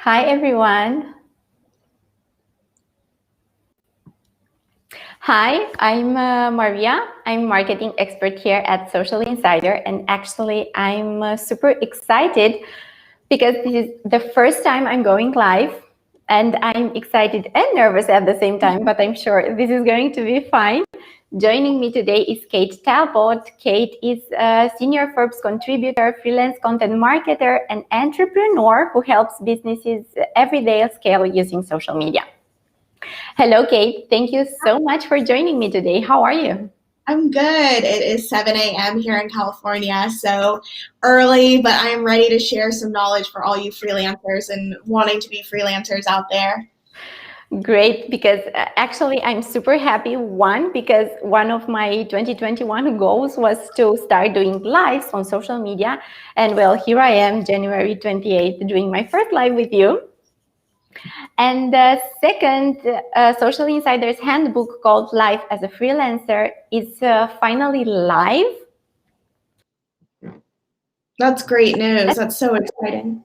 Hi, everyone. Hi, I'm Maria. I'm marketing expert here at Socialinsider, and actually, I'm super excited because this is the first time I'm going live, and I'm excited and nervous at the same time, but I'm sure this is going to be fine. Joining me today is Kate Talbot. Kate is a senior Forbes contributor, freelance content marketer, and entrepreneur who helps businesses every day scale using social media. Hello, Kate. Thank you so much for joining me today. How are you? I'm good. It is 7 a.m. here in California, so early, but I am ready to share some knowledge for all you freelancers and wanting to be freelancers out there. Great, because actually I'm super happy. One, because one of my 2021 goals was to start doing lives on social media. And well, here I am, January 28th, doing my first live with you. And second, Socialinsider's handbook called Life as a Freelancer is finally live. That's great news. That's so exciting.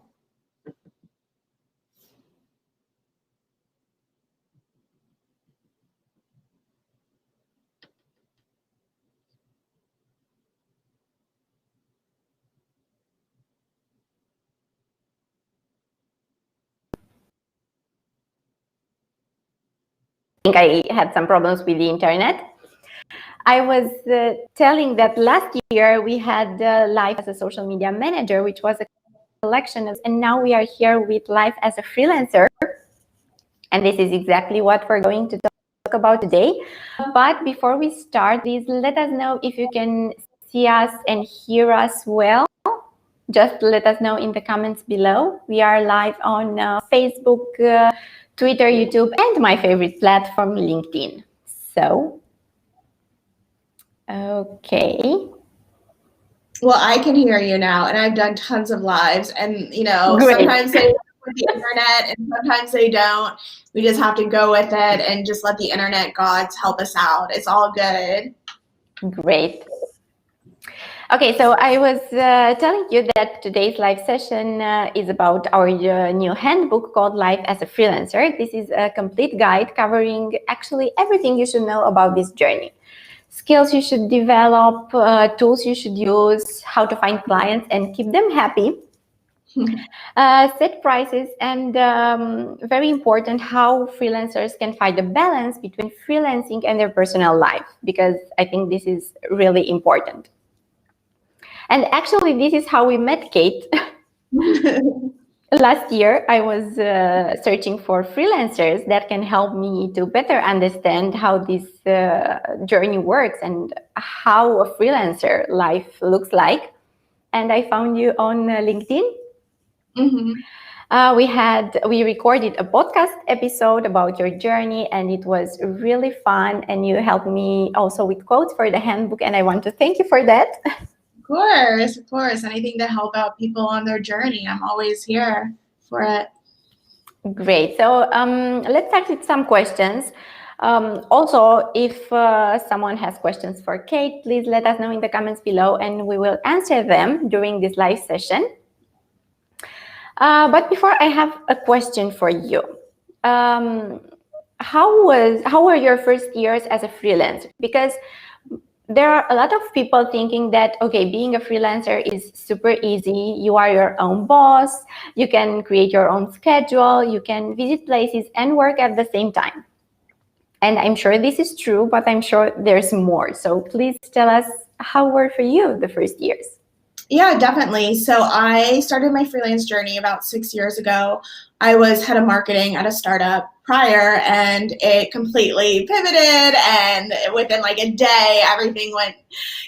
I think I had some problems with the internet. I was telling that last year we had Life as a Social Media Manager, which was a collection of, and now we are here with Life as a Freelancer. And this is exactly what we're going to talk about today. But before we start, please let us know if you can see us and hear us well. Just let us know in the comments below. We are live on Facebook, Twitter, YouTube, and my favorite platform, LinkedIn. So, okay. Well, I can hear you now, and I've done tons of lives, and Great. sometimes they work with the internet, and sometimes they don't. We just have to go with it and just let the internet gods help us out. It's all good. Great. Okay, so I was telling you that today's live session is about our new handbook called Life as a Freelancer. This is a complete guide covering actually everything you should know about this journey. Skills you should develop, tools you should use, how to find clients and keep them happy, set prices, and very important, how freelancers can find a balance between freelancing and their personal life, because I think this is really important. And actually, this is how we met, Kate. Last year, I was searching for freelancers that can help me to better understand how this journey works and how a freelancer life looks like. And I found you on LinkedIn. Mm-hmm. We recorded a podcast episode about your journey, and it was really fun. And you helped me also with quotes for the handbook, and I want to thank you for that. Of course. Anything to help out people on their journey. I'm always here for it. Great. So let's start with some questions. Also, if someone has questions for Kate, please let us know in the comments below and we will answer them during this live session. But before, I have a question for you. How were your first years as a freelancer? Because there are a lot of people thinking that, okay, being a freelancer is super easy. You are your own boss. You can create your own schedule. You can visit places and work at the same time. And I'm sure this is true, but I'm sure there's more. So please tell us, how were for you the first years? Yeah, definitely. So I started my freelance journey about 6 years ago. I was head of marketing at a startup prior, and it completely pivoted, and within like a day, everything went,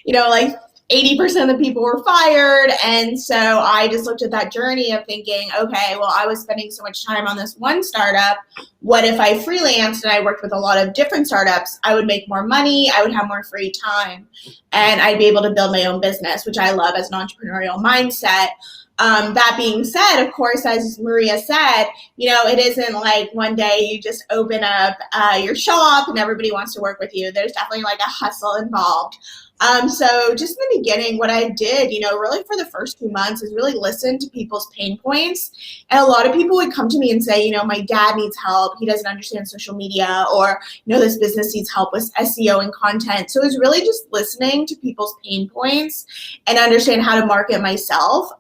like 80% of the people were fired. And so I just looked at that journey of thinking, okay, well, I was spending so much time on this one startup. What if I freelanced and I worked with a lot of different startups? I would make more money. I would have more free time, and I'd be able to build my own business, which I love as an entrepreneurial mindset. That being said, of course, as Maria said, it isn't like one day you just open up your shop and everybody wants to work with you. There's definitely like a hustle involved. So just in the beginning, what I did, really for the first 2 months is really listen to people's pain points. And a lot of people would come to me and say, my dad needs help. He doesn't understand social media, or, this business needs help with SEO and content. So it was really just listening to people's pain points and understand how to market myself.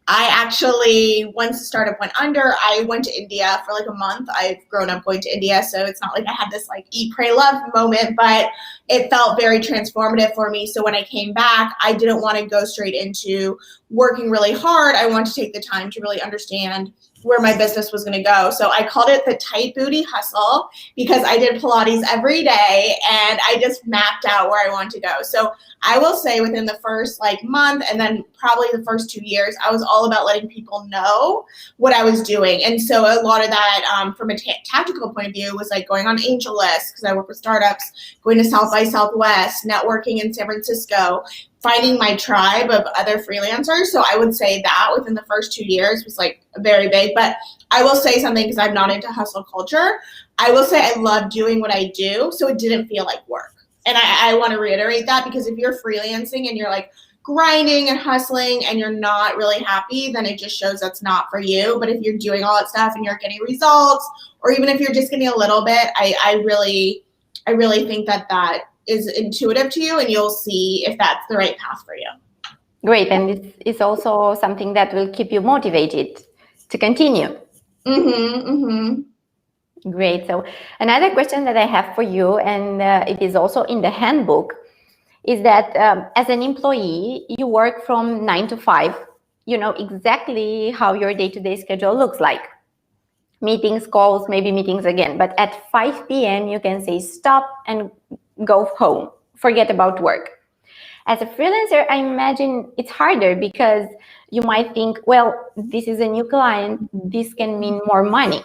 I actually, once the startup went under, I went to India for like a month. I've grown up going to India, so it's not like I had this like eat, pray, love moment, but it felt very transformative for me. So when I came back, I didn't want to go straight into working really hard. I wanted to take the time to really understand where my business was going to go. So I called it the tight booty hustle because I did Pilates every day and I just mapped out where I wanted to go. So I will say within the first month and then probably the first 2 years, I was all about letting people know what I was doing. And so a lot of that from a tactical point of view was like going on angel lists because I work with startups, going to South by Southwest, networking in San Francisco, finding my tribe of other freelancers. So I would say that within the first 2 years was like very big. But I will say something because I'm not into hustle culture. I will say I love doing what I do. So it didn't feel like work. And I want to reiterate that because if you're freelancing and you're like grinding and hustling and you're not really happy, then it just shows that's not for you. But if you're doing all that stuff and you're getting results, or even if you're just getting a little bit, I really think that is intuitive to you and you'll see if that's the right path for you. Great. And it's also something that will keep you motivated to continue. Great. So another question that I have for you, and it is also in the handbook, is that as an employee, you work from 9 to 5. You know exactly how your day-to-day schedule looks like. Meetings, calls, maybe meetings again. But at 5 p.m., you can say stop and go home. Forget about work. As a freelancer, I imagine it's harder because you might think, well, this is a new client. This can mean more money.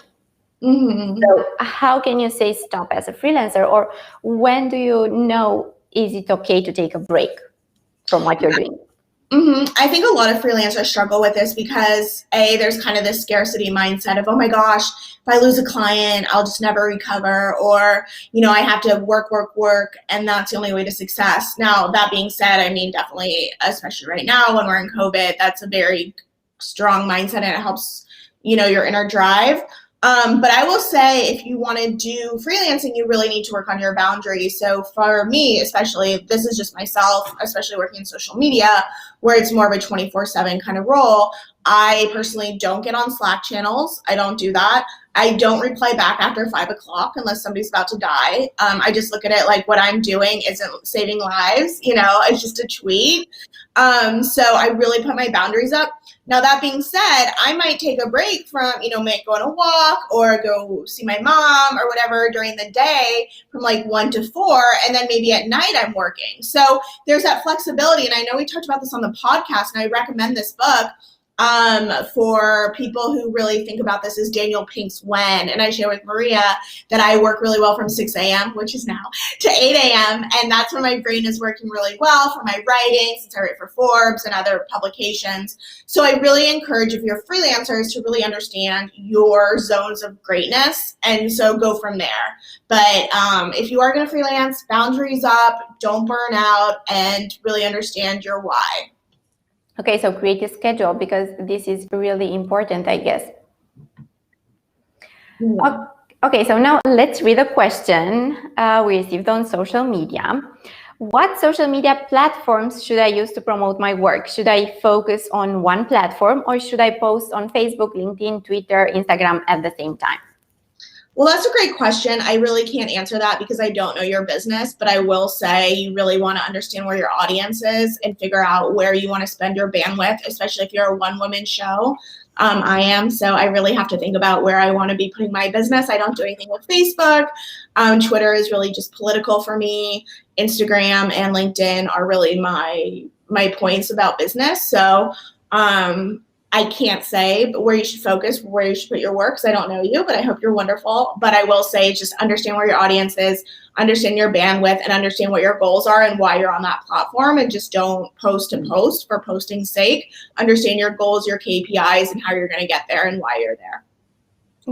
So how can you say stop as a freelancer, or when do you know is it okay to take a break from what you're doing? I think a lot of freelancers struggle with this because there's kind of this scarcity mindset of, oh my gosh, if I lose a client, I'll just never recover, or, I have to work, and that's the only way to success. Now, that being said, I mean, definitely, especially right now when we're in COVID, that's a very strong mindset and it helps, your inner drive. But I will say if you want to do freelancing, you really need to work on your boundaries. So for me, especially, this is just myself, especially working in social media, where it's more of a 24/7 kind of role. I personally don't get on Slack channels. I don't do that. I don't reply back after 5 o'clock unless somebody's about to die. I just look at it like what I'm doing isn't saving lives. It's just a tweet. So I really put my boundaries up. Now, that being said, I might take a break from, might go on a walk or go see my mom or whatever during the day from 1 to 4. And then maybe at night I'm working. So there's that flexibility. And I know we talked about this on the podcast, and I recommend this book for people who really think about this is Daniel Pink's When. And I share with Maria that I work really well from 6 a.m., which is now, to 8 a.m. And that's when my brain is working really well for my writing, since I write for Forbes and other publications. So I really encourage, if you're freelancers, to really understand your zones of greatness. And so go from there. But if you are going to freelance, boundaries up, don't burn out, and really understand your why. Okay, so create a schedule because this is really important, I guess. Okay, so now let's read a question we received on social media. What social media platforms should I use to promote my work? Should I focus on one platform, or should I post on Facebook, LinkedIn, Twitter, Instagram at the same time? Well, that's a great question. I really can't answer that because I don't know your business, but I will say you really want to understand where your audience is and figure out where you want to spend your bandwidth, especially if you're a one-woman show. I am, so I really have to think about where I want to be putting my business. I don't do anything with Facebook. Twitter is really just political for me. Instagram and LinkedIn are really my points about business. So I can't say where you should focus, where you should put your work, because I don't know you, but I hope you're wonderful. But I will say just understand where your audience is, understand your bandwidth, and understand what your goals are and why you're on that platform, and just don't post to post for posting's sake. Understand your goals, your KPIs, and how you're going to get there and why you're there.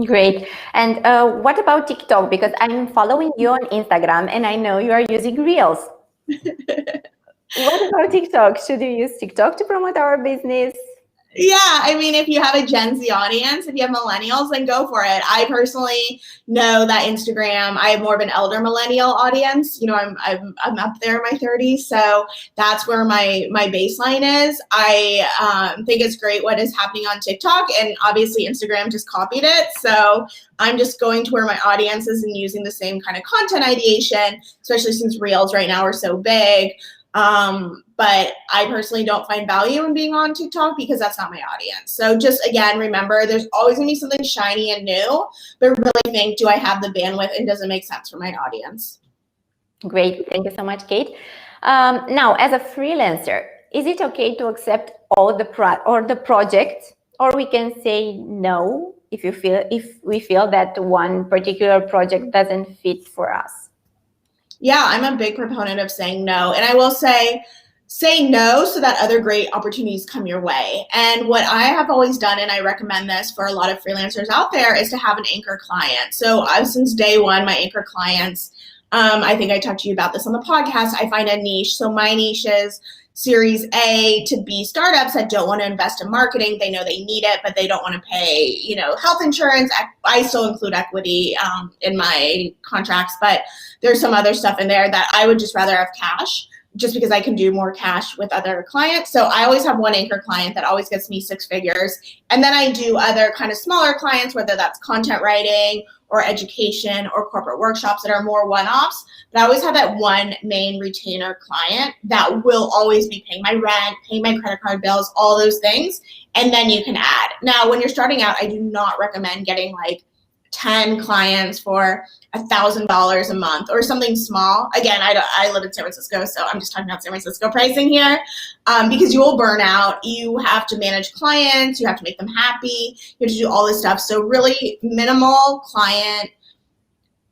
Great. And what about TikTok? Because I'm following you on Instagram and I know you are using Reels. What about TikTok? Should you use TikTok to promote our business? Yeah, I mean, if you have a Gen Z audience, if you have millennials, then go for it. I personally know that Instagram, I have more of an elder millennial audience. You know, I'm up there in my 30s, so that's where my baseline is. I think it's great what is happening on TikTok, and obviously Instagram just copied it. So I'm just going to where my audience is and using the same kind of content ideation, especially since Reels right now are so big. But I personally don't find value in being on TikTok because that's not my audience. So just, again, remember, there's always gonna be something shiny and new, but really think, do I have the bandwidth and does it make sense for my audience? Great, thank you so much, Kate. Now, as a freelancer, is it okay to accept all the project, or we can say no if we feel that one particular project doesn't fit for us? Yeah, I'm a big proponent of saying no. And I will say no so that other great opportunities come your way. And what I have always done, and I recommend this for a lot of freelancers out there, is to have an anchor client. So I've, since day one, my anchor clients, I think I talked to you about this on the podcast, I find a niche. So my niche is Series A to B startups that don't want to invest in marketing. They know they need it, but they don't want to pay, health insurance. I still include equity in my contracts, but there's some other stuff in there that I would just rather have cash, just because I can do more cash with other clients. So I always have one anchor client that always gets me 6 figures. And then I do other kind of smaller clients, whether that's content writing or education or corporate workshops that are more one-offs. But I always have that one main retainer client that will always be paying my rent, paying my credit card bills, all those things. And then you can add. Now, when you're starting out, I do not recommend getting like 10 clients for $1,000 a month or something small. Again, I live in San Francisco, so I'm just talking about San Francisco pricing here, because you will burn out. You have to manage clients. You have to make them happy. You have to do all this stuff. So really minimal client.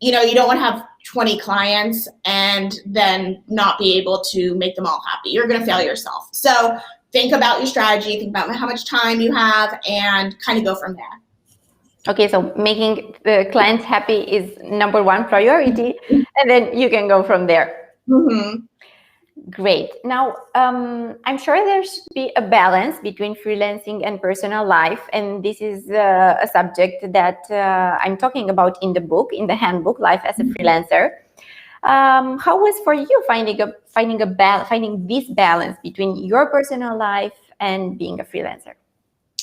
You don't want to have 20 clients and then not be able to make them all happy. You're going to fail yourself. So think about your strategy, think about how much time you have, and kind of go from there. Okay, so making the clients happy is number one priority, and then you can go from there. Mm-hmm. Great. Now, I'm sure there should be a balance between freelancing and personal life, and this is a subject that I'm talking about in the book, in the handbook, Life as a Freelancer. How was for you finding this balance between your personal life and being a freelancer?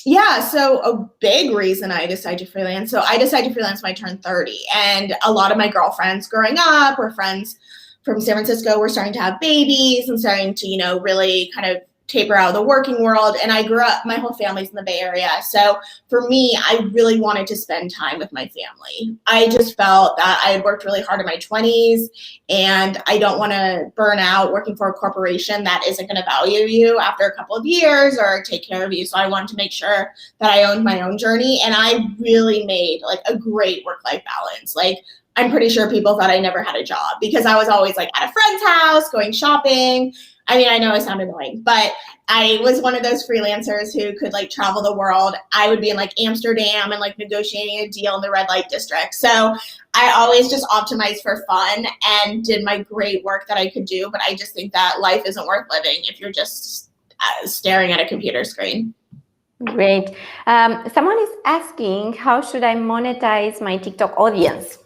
Yeah, so a big reason I decided to freelance. So I decided to freelance when I turned 30. And a lot of my girlfriends growing up were friends from San Francisco. Were starting to have babies and starting to, really kind of taper out of the working world. And I grew up, my whole family's in the Bay Area. So for me, I really wanted to spend time with my family. I just felt that I had worked really hard in my 20s and I don't want to burn out working for a corporation that isn't going to value you after a couple of years or take care of you. So I wanted to make sure that I owned my own journey. And I really made like a great work-life balance. Like, I'm pretty sure people thought I never had a job because I was always like at a friend's house, going shopping. I mean, I know I sound annoying, but I was one of those freelancers who could like travel the world. I would be in like Amsterdam and like negotiating a deal in the red light district. So I always just optimized for fun and did my great work that I could do. But I just think that life isn't worth living if you're just staring at a computer screen. Great. Someone is asking, how should I monetize my TikTok audience?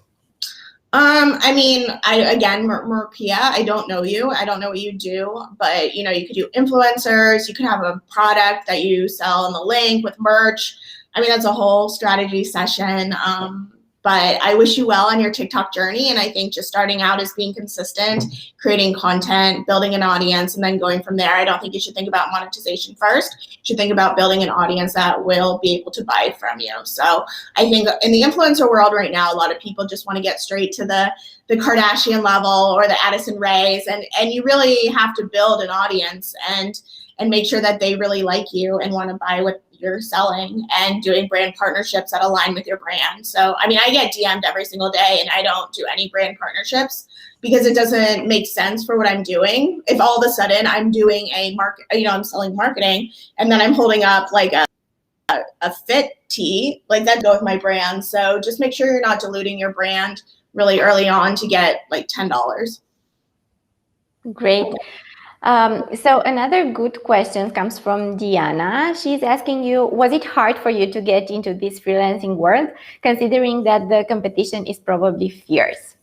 I mean, Maria, I don't know you. I don't know what you do, but you could do influencers. You could have a product that you sell in the link with merch. I mean, that's a whole strategy session. But I wish you well on your TikTok journey. And I think just starting out is being consistent, creating content, building an audience, and then going from there. I don't think you should think about monetization first. You should think about building an audience that will be able to buy from you. So I think in the influencer world right now, a lot of people just want to get straight to the Kardashian level or the Addison Rays. And you really have to build an audience and make sure that they really like you and want to buy what you're selling, and doing brand partnerships that align with your brand. So, I mean, I get DM'd every single day and I don't do any brand partnerships because it doesn't make sense for what I'm doing. If all of a sudden I'm doing I'm selling marketing and then I'm holding up like a fit tee, like that go with my brand. So just make sure you're not diluting your brand really early on to get like $10. Great. So another good question comes from Diana. She's asking you, was it hard for you to get into this freelancing world, considering that the competition is probably fierce?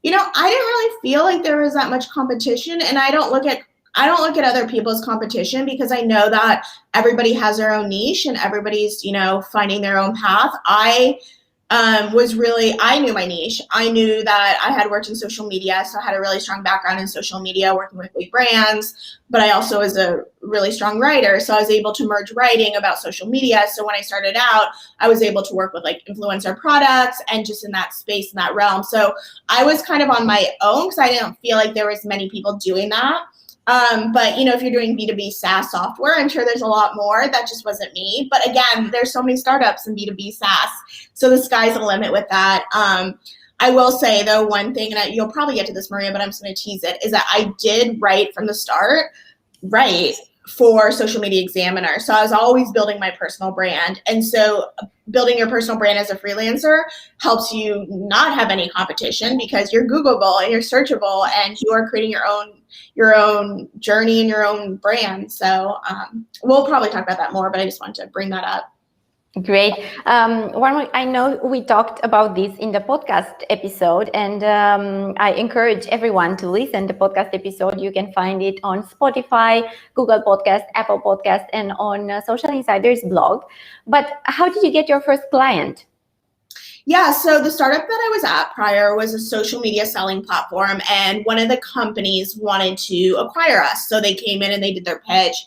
You know, I didn't really feel like there was that much competition, and I don't look at other people's competition because I know that everybody has their own niche and everybody's, finding their own path. I knew my niche. I knew that I had worked in social media, so I had a really strong background in social media, working with big brands, but I also was a really strong writer, so I was able to merge writing about social media. So when I started out, I was able to work with like influencer products and just in that space, in that realm. So I was kind of on my own because I didn't feel like there was many people doing that. But if you're doing B2B SaaS software, I'm sure there's a lot more. That just wasn't me. But again, there's so many startups in B2B SaaS. So the sky's the limit with that. I will say though, one thing, and you'll probably get to this, Maria, but I'm just going to tease it, is that I did write from the start, for Social Media Examiner. So I was always building my personal brand. And so building your personal brand as a freelancer helps you not have any competition because you're Googleable and you're searchable and you are creating your own journey and your own brand. So we'll probably talk about that more, but I just wanted to bring that up. Great. I know we talked about this in the podcast episode, and I encourage everyone to listen to the podcast episode. You can find it on Spotify, Google Podcast, Apple Podcast, and on Socialinsider's blog. But how did you get your first client? Yeah, so the startup that I was at prior was a social media selling platform, and one of the companies wanted to acquire us. So they came in and they did their pitch,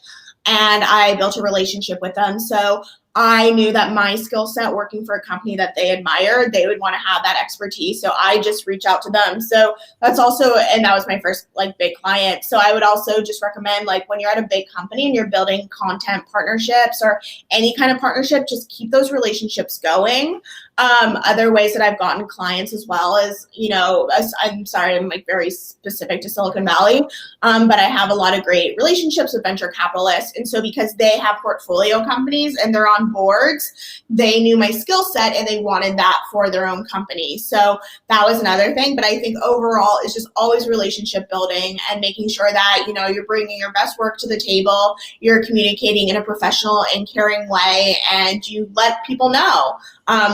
and I built a relationship with them. So I knew that my skill set working for a company that they admired, they would want to have that expertise. So I just reach out to them. So that's also, and that was my first big client. So I would also just recommend when you're at a big company and you're building content partnerships or any kind of partnership, just keep those relationships going. Other ways that I've gotten clients as well as, I'm sorry, I'm very specific to Silicon Valley, but I have a lot of great relationships with venture capitalists. And so because they have portfolio companies and they're on boards, they knew my skill set and they wanted that for their own company. So that was another thing. But I think overall it's just always relationship building and making sure that, you're bringing your best work to the table, you're communicating in a professional and caring way, and you let people know.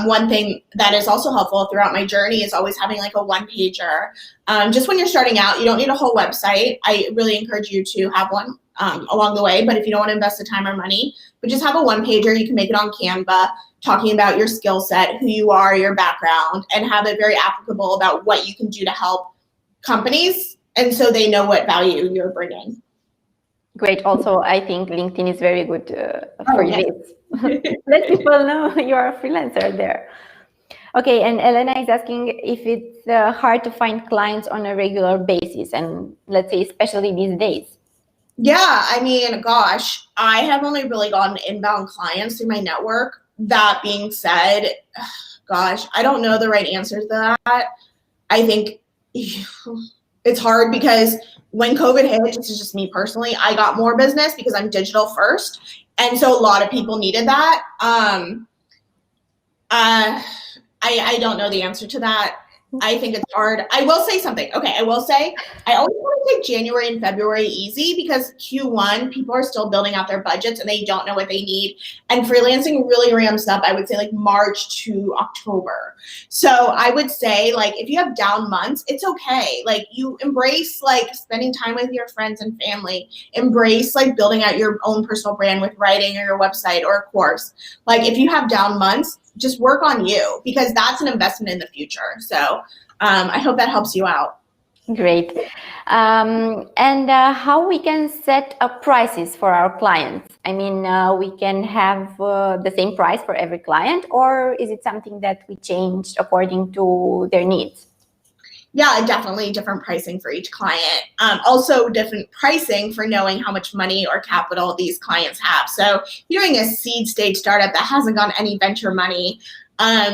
One thing that is also helpful throughout my journey is always having a one-pager. Just when you're starting out, you don't need a whole website. I really encourage you to have one along the way, but if you don't want to invest the time or money, but just have a one-pager. You can make it on Canva, talking about your skill set, who you are, your background, and have it very applicable about what you can do to help companies, and so they know what value you're bringing. Great. Also, I think LinkedIn is very good for this. Let people know you are a freelancer there. Okay, and Elena is asking if it's hard to find clients on a regular basis, and let's say especially these days. Yeah, I mean, gosh, I have only really gotten inbound clients through my network. That being said, gosh, I don't know the right answer to that. I think it's hard because when COVID hit, this is just me personally, I got more business because I'm digital first. And so a lot of people needed that. I don't know the answer to that. I think it's hard. I will say something. Okay, I will say I always want to take January and February easy because Q1, people are still building out their budgets and they don't know what they need. And freelancing really ramps up, I would say March to October. So I would say if you have down months, it's okay. You embrace spending time with your friends and family. Embrace building out your own personal brand with writing or your website or a course. If you have down months, just work on you because that's an investment in the future. So I hope that helps you out. Great. And how we can set up prices for our clients? I mean, we can have the same price for every client, or is it something that we change according to their needs? Yeah, definitely different pricing for each client. Also different pricing for knowing how much money or capital these clients have. So if you're doing a seed stage startup that hasn't gotten any venture money,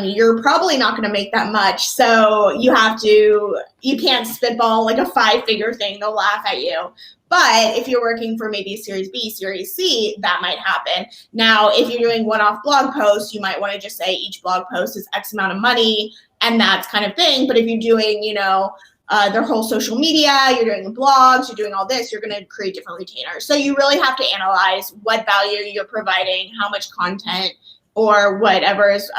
you're probably not going to make that much. So you can't spitball a 5-figure thing. They'll laugh at you. But if you're working for maybe a Series B, Series C, that might happen. Now, if you're doing one-off blog posts, you might want to just say each blog post is X amount of money and that kind of thing. But if you're doing, their whole social media, you're doing blogs, you're doing all this, you're going to create different retainers. So you really have to analyze what value you're providing, how much content or whatever is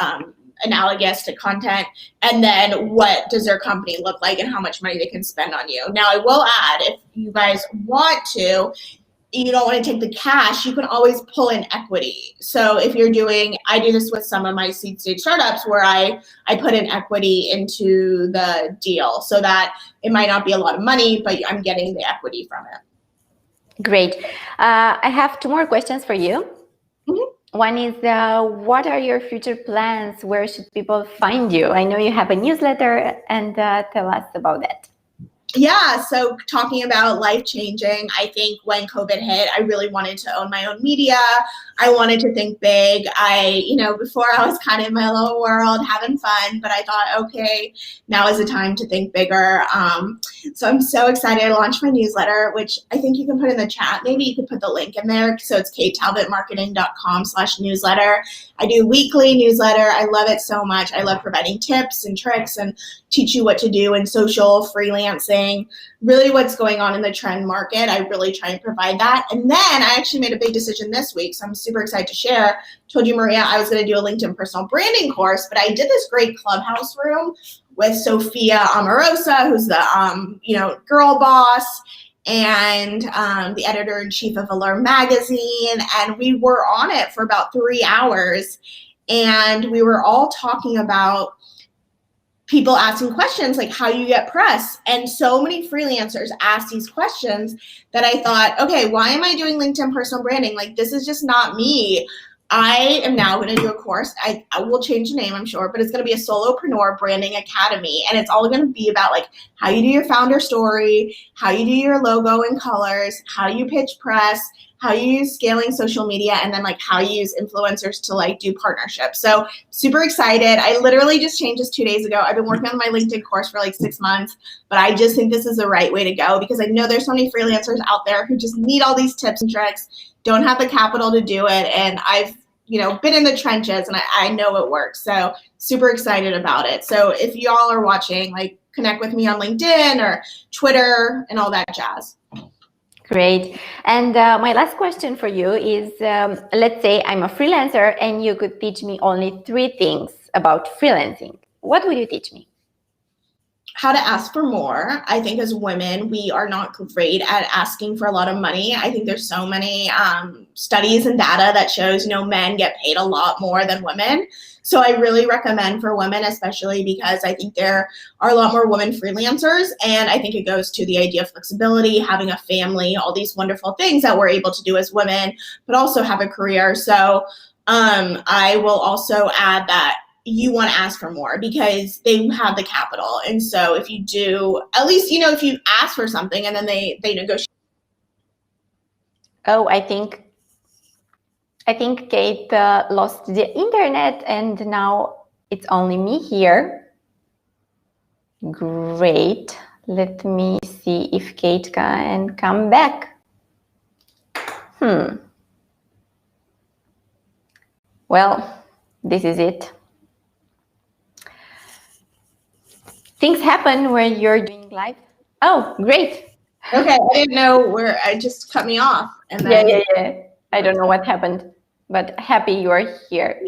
analogous to content, and then what does their company look like and how much money they can spend on you. Now, I will add, if you guys want to, you don't want to take the cash, you can always pull in equity. So if you're doing, I do this with some of my seed stage startups where I put in equity into the deal so that it might not be a lot of money, but I'm getting the equity from it. Great. I have two more questions for you. Mm-hmm. One is, what are your future plans? Where should people find you? I know you have a newsletter, and tell us about that. Yeah, so talking about life-changing, I think when COVID hit, I really wanted to own my own media. I wanted to think big. Before I was kind of in my little world having fun, but I thought, okay, now is the time to think bigger. So I'm so excited to launch my newsletter, which I think you can put in the chat. Maybe you could put the link in there. So it's katetalbotmarketing.com/newsletter. I do weekly newsletter. I love it so much. I love providing tips and tricks and teach you what to do in social, freelancing, really what's going on in the trend market. I really try and provide that. And then I actually made a big decision this week, so I'm super excited to share. Told you, Maria, I was going to do a LinkedIn personal branding course, but I did this great Clubhouse room with Sophia Amorosa, who's the girl boss, and the editor-in-chief of Allure magazine, and we were on it for about 3 hours, and we were all talking about people asking questions like how you get press. And so many freelancers ask these questions that I thought, okay, why am I doing LinkedIn personal branding? Like, this is just not me. I am now going to do a course. I will change the name, I'm sure, but it's going to be a solopreneur branding academy. And it's all going to be about like how you do your founder story, how you do your logo and colors, how you pitch press, how you use scaling social media, and then like how you use influencers to like do partnerships. So super excited. I literally just changed this 2 days ago. I've been working on my LinkedIn course for like 6 months, but I just think this is the right way to go because I know there's so many freelancers out there who just need all these tips and tricks, don't have the capital to do it. And I've been in the trenches and I know it works. So super excited about it. So if y'all are watching, like connect with me on LinkedIn or Twitter and all that jazz. Great. And my last question for you is, let's say I'm a freelancer and you could teach me only 3 things about freelancing. What would you teach me? How to ask for more. I think as women, we are not great at asking for a lot of money. I think there's so many studies and data that shows, men get paid a lot more than women. So I really recommend for women, especially because I think there are a lot more women freelancers. And I think it goes to the idea of flexibility, having a family, all these wonderful things that we're able to do as women, but also have a career. So I will also add that you want to ask for more because they have the capital. And so if you do, at least, if you ask for something and then they negotiate. Oh, I think Kate lost the internet and now it's only me here. Great. Let me see if Kate can come back. Well, this is it. Things happen when you're doing live. Oh, great. Okay, I didn't know where I just cut me off. And then... Yeah. I don't know what happened, but happy you are here.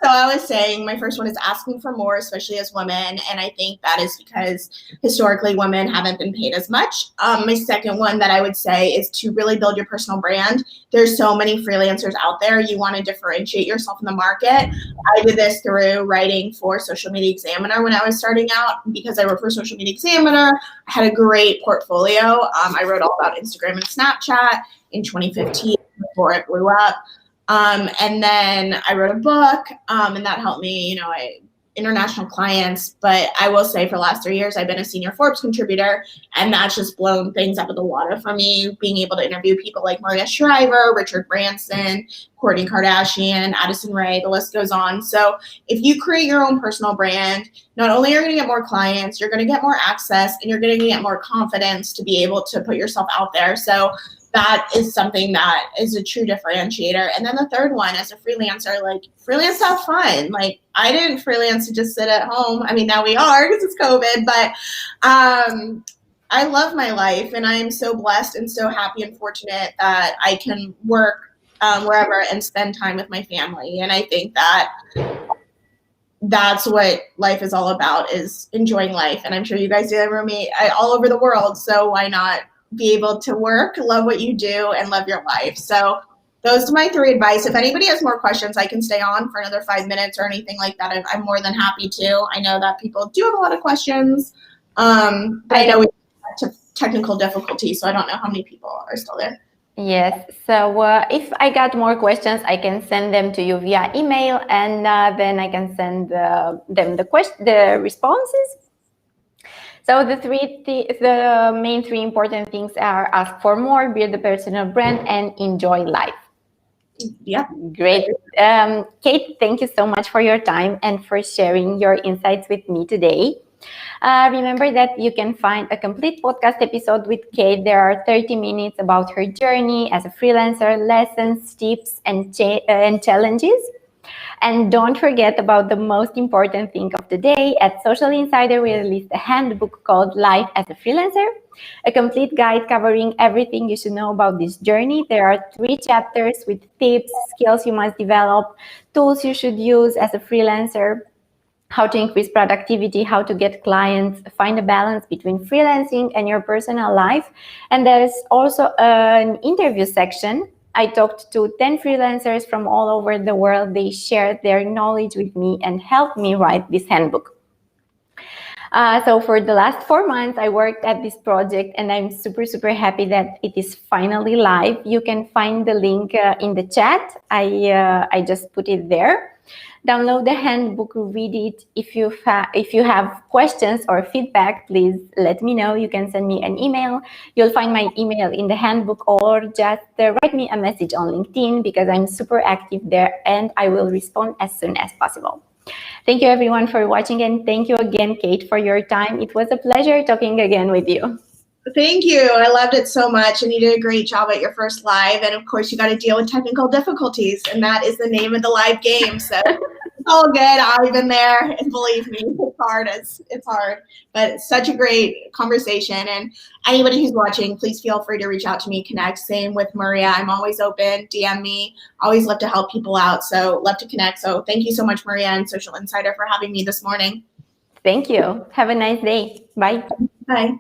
So I was saying my first one is asking for more, especially as women. And I think that is because historically women haven't been paid as much. My second one that I would say is to really build your personal brand. There's so many freelancers out there. You want to differentiate yourself in the market. I did this through writing for Social Media Examiner when I was starting out. Because I wrote for Social Media Examiner, I had a great portfolio. I wrote all about Instagram and Snapchat in 2015 before it blew up. And then I wrote a book, and that helped me, international clients. But I will say for the last 3 years, I've been a senior Forbes contributor, and that's just blown things out of the water for me, being able to interview people like Maria Shriver, Richard Branson, Kourtney Kardashian, Addison Rae, the list goes on. So if you create your own personal brand, not only are you going to get more clients, you're going to get more access, and you're going to get more confidence to be able to put yourself out there. So that is something that is a true differentiator. And then the third one, as a freelancer, like freelance have fun. Like I didn't freelance to just sit at home. I mean, now we are because it's COVID, but I love my life, and I am so blessed and so happy and fortunate that I can work wherever and spend time with my family. And I think that that's what life is all about, is enjoying life. And I'm sure you guys do that, roommate, all over the world. So why not be able to work, love what you do, and love your life? So those are my 3 advice. If anybody has more questions, I can stay on for another 5 minutes or anything like that. I'm more than happy to. I know that people do have a lot of questions. But I know we have technical difficulties, so I don't know how many people are still there. Yes, so if I got more questions, I can send them to you via email, and then I can send them the responses. So the main 3 important things are: ask for more, build a personal brand, and enjoy life. Yeah. Great. Kate, thank you so much for your time and for sharing your insights with me today. Remember that you can find a complete podcast episode with Kate. There are 30 minutes about her journey as a freelancer, lessons, tips, and challenges. And don't forget about the most important thing of the day. At Socialinsider, we released a handbook called Life as a Freelancer, a complete guide covering everything you should know about this journey. There are 3 chapters with tips, skills you must develop, tools you should use as a freelancer, how to increase productivity, how to get clients, find a balance between freelancing and your personal life. And there's also an interview section. I talked to 10 freelancers from all over the world. They shared their knowledge with me and helped me write this handbook. So for the last 4 months, I worked at this project, and I'm super, super happy that it is finally live. You can find the link in the chat. I just put it there. Download the handbook, read it. If you have questions or feedback, please let me know. You can send me an email. You'll find my email in the handbook, or just write me a message on LinkedIn, because I'm super active there and I will respond as soon as possible. Thank you everyone for watching, and thank you again, Kate, for your time. It was a pleasure talking again with you. Thank you. I loved it so much, and you did a great job at your first live. And of course, you got to deal with technical difficulties, and that is the name of the live game. So it's all good. I've been there, and believe me, it's hard. But it's such a great conversation. And anybody who's watching, please feel free to reach out to me, connect. Same with Maria. I'm always open. DM me. Always love to help people out. So love to connect. So thank you so much, Maria and Socialinsider, for having me this morning. Thank you. Have a nice day. Bye. Bye.